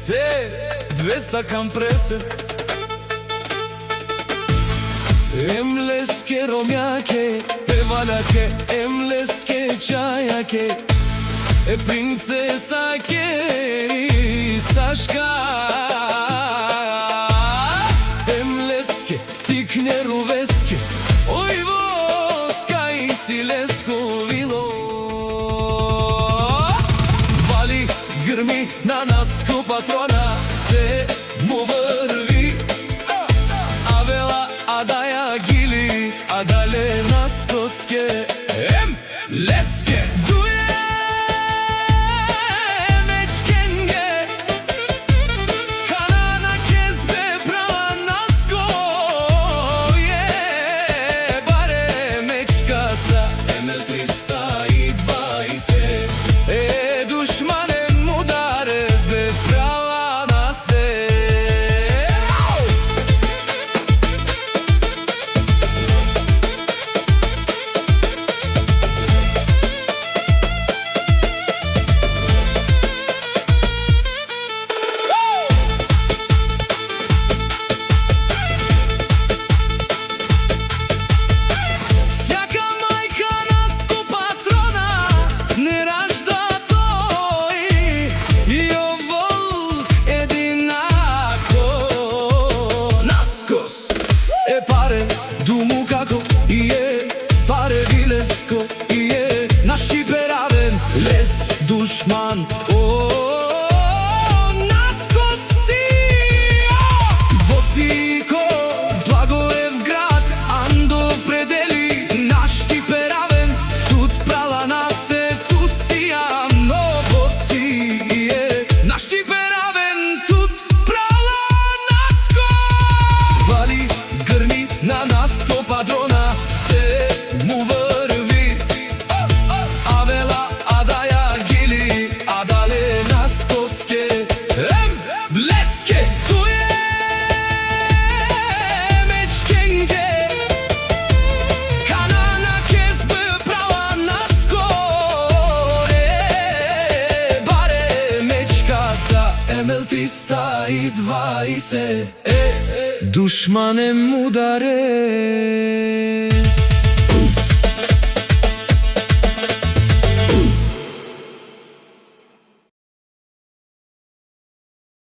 2 стакан пресе. Емлеске ромјаке, валяке, емлеске чајаке, принцесаке и Сашка. Емлеске, тикне рувеске, ој воска и силеско вило. Вали, грми на нас ко патрона, се му врви. Авела, адаја гили, адале нас коске. Емлеске, думу како ие, паре вилеско ие, наши перавен лес душман. Наско си, босико, Благоев град, андо предели, нашти перавен, тут прала насе, ту сија, много си ие, нашти перавен, тут прала наско. Вали, грми на нас ко падрона, се му врви. Авела, адаја гили, адале нас коске. Емлеске, туе мечкенге, канана кезбе права наско. Баре мечкаса, Емел 320, душманем ударе.